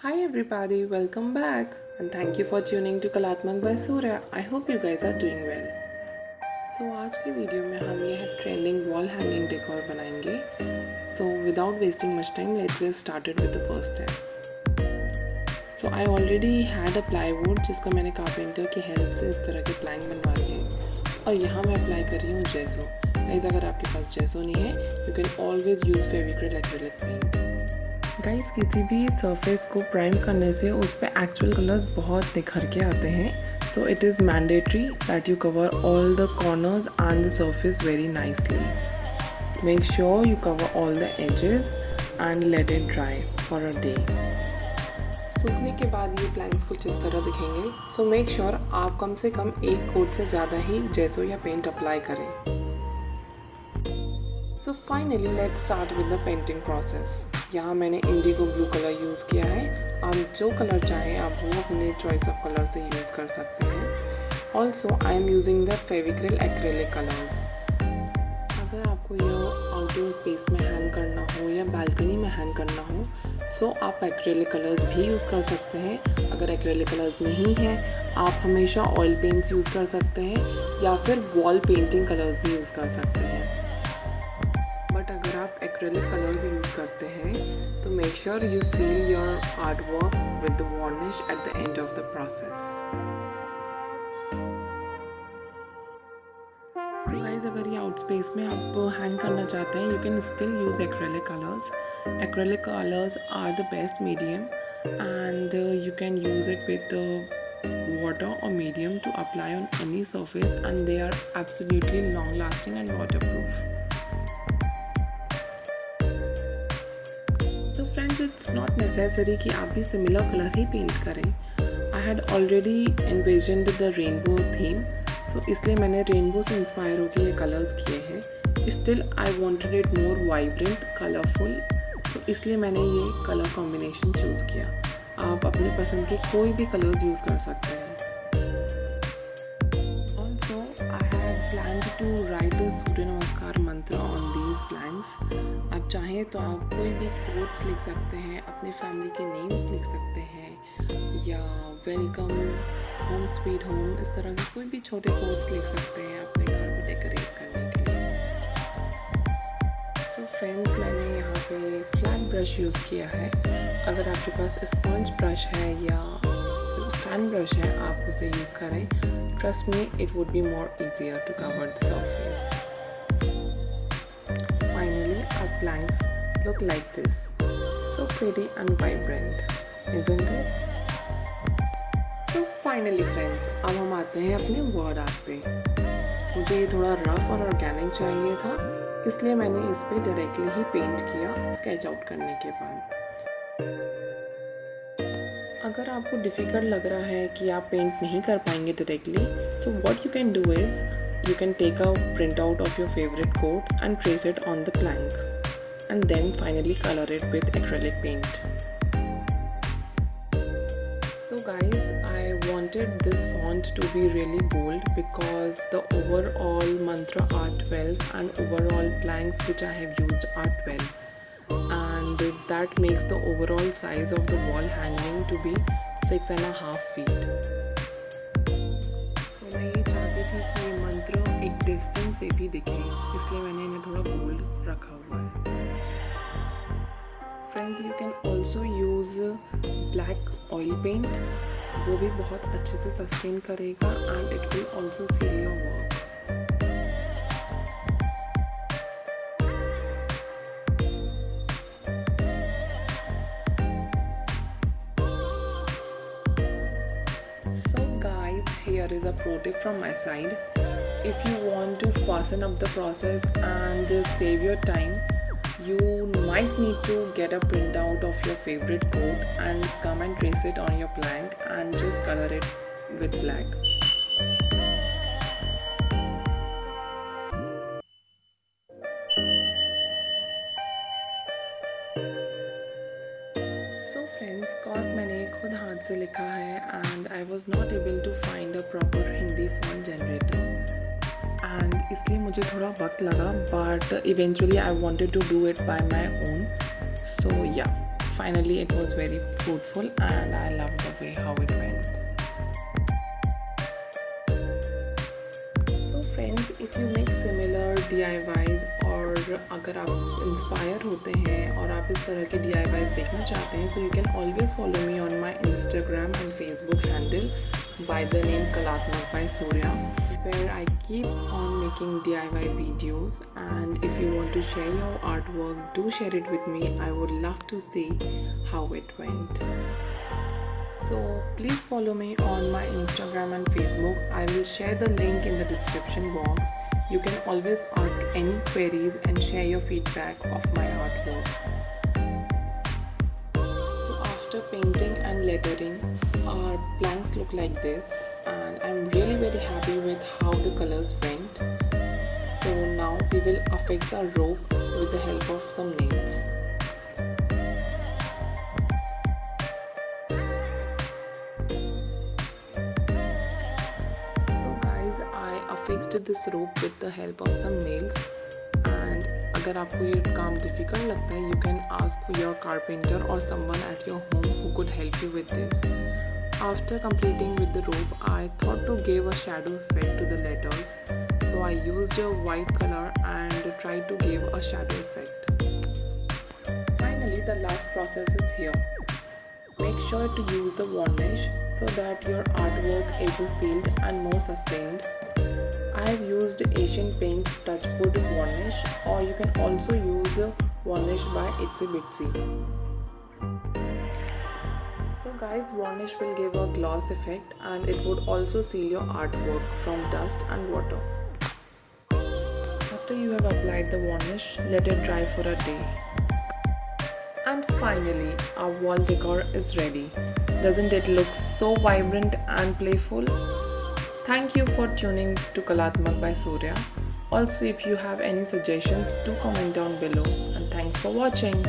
Hi everybody, welcome back and thank you for tuning to कलात्मक by Surya. I hope you guys are doing well. So आज की video में हम यह trending wall hanging decor बनाएंगे. So without wasting much time, let's get started with the first step. So I already had a plywood जिसका मैंने carpenter की help से इस तरह के प्लैंक बनवा लिए और यहाँ मैं अप्लाई कर रही हूँ जेसो. गाइस अगर आपके पास जेसो नहीं है, you can always use Fevicryl acrylic paint. Guys किसी भी सरफेस को प्राइम करने से उस पर एक्चुअल कलर्स बहुत निखर के आते हैं. So it is mandatory that you cover all the corners and the surface very nicely. Make sure you cover all the edges and let it dry for a day. सूखने के बाद ये planks कुछ इस तरह दिखेंगे. सो मेक श्योर आप कम से कम एक कोट से ज़्यादा ही जेसो या पेंट अप्लाई करें. So finally let's start with the painting process. यहाँ मैंने इंडिगो ब्लू कलर यूज़ किया है. आप जो कलर चाहें आप वो अपने चॉइस ऑफ कलर से यूज़ कर सकते हैं. Also I am using the Fevicryl acrylic colours. अगर आपको यह आउटडोर स्पेस में हैंग करना हो या बालकनी में हैंग करना हो सो आप एक्रेलिक कलर्स भी यूज़ कर सकते हैं. अगर एक्रेलिक कलर्स नहीं हैं आप हमेशा ऑयल पेंट्स यूज़ कर सकते हैं या फिर वॉल पेंटिंग कलर्स भी यूज़ कर सकते हैं. बट अगर आप एक्रेलिक कलर्स यूज़ करते हैं तो make sure you seal your art work with the varnish at the end of the process. तो गाइस अगर ये आउट स्पेस में आप हैंग करना चाहते हैं you can still use acrylic colours. Acrylic colours are the best medium and you can use it with water or medium to apply on any surface and they are absolutely long lasting and waterproof. So friends, it's not necessary कि आप भी similar color ही paint करें. I had already envisioned the rainbow theme, so इसलिए मैंने rainbow से inspire होकर ये colors किए हैं. Still I wanted it more vibrant, colorful, so इसलिए मैंने ये color combination choose किया. आप अपनी पसंद के कोई भी colors use कर सकते हैं. Also, I had planned to write a Surya Namaskar mantra on these planks. आप चाहें तो आप कोई भी कोट्स लिख सकते हैं, अपने फैमिली के नेम्स लिख सकते हैं या वेलकम, होम स्वीट होम, इस तरह के कोई भी छोटे कोट्स लिख सकते हैं अपने घर को डेकोरेट करने के लिए. सो फ्रेंड्स, मैंने यहाँ पे फ्लैट ब्रश यूज़ किया है. अगर आपके पास स्पंज ब्रश है या फैन ब्रश है आप उसे यूज़ करें. Trust me it would be more easier to cover the surface. Finally, our planks look like this. So pretty and vibrant, isn't it? So finally friends, अब हम आते हैं अपने वर्ड आर्ट पे. मुझे ये थोड़ा रफ और ऑर्गेनिक चाहिए था इसलिए मैंने इस पे डायरेक्टली ही पेंट किया स्केच आउट करने के बाद. अगर आपको डिफ़िकल्ट लग रहा है कि आप पेंट नहीं कर पाएंगे directly so what you can do is you can take a printout of your favorite quote and trace it on the plank and then finally color it with acrylic paint. So guys, I wanted this font to be really bold because the overall mantra are 12 and overall planks which I have used are 12 and that makes the overall size of the wall hanging to be 6.5 feet. कि ये मंत्र एक distance से भी दिखे इसलिए मैंने इन्हें थोड़ा बोल्ड रखा हुआ है. Friends, you can also use black oil paint. वो भी बहुत अच्छे से सस्टेन करेगा and it will also seal your work. Here is a pro tip from my side. If you want to fasten up the process and save your time, you might need to get a printout of your favorite quote and come and trace it on your plank and just color it with black. So friends, cause मैंने खुद हाथ से लिखा है and I was not able to find a proper Hindi font generator and इसलिए मुझे थोड़ा वक्त लगा but eventually I wanted to do it by my own. So yeah, finally it was very fruitful and I loved the way how it went. So friends, if you make similar DIYs और अगर आप inspire होते हैं और आप इस तरह के DIYs देखना चाहते हैं, so you can always follow me on my Instagram and Facebook handle by the name Kalatmak by Surya, where I keep on making DIY videos. And if you want to share your artwork, do share it with me. I would love to see how it went. So please follow me on my Instagram and Facebook. I will share the link in the description box. You can always ask any queries and share your feedback of my artwork. So after painting and lettering, our planks look like this, and I'm really very happy with how the colors went. So now we will affix a rope with the help of some nails. I affixed this rope with the help of some nails, and अगर आपको ये काम difficult लगता है, you can ask your carpenter or someone at your home who could help you with this. After completing with the rope, I thought to give a shadow effect to the letters, so I used a white color and tried to give a shadow effect. Finally, the last process is here. Make sure to use the varnish so that your artwork is sealed and more sustained. I have used Asian Paints Touchwood varnish, or you can also use varnish by Itsy Bitsy. So guys, varnish will give a gloss effect and it would also seal your artwork from dust and water. After you have applied the varnish, let it dry for a day. And finally, our wall decor is ready. Doesn't it look so vibrant and playful? Thank you for tuning to Kalatmak by Surya. Also, if you have any suggestions, do comment down below. And thanks for watching.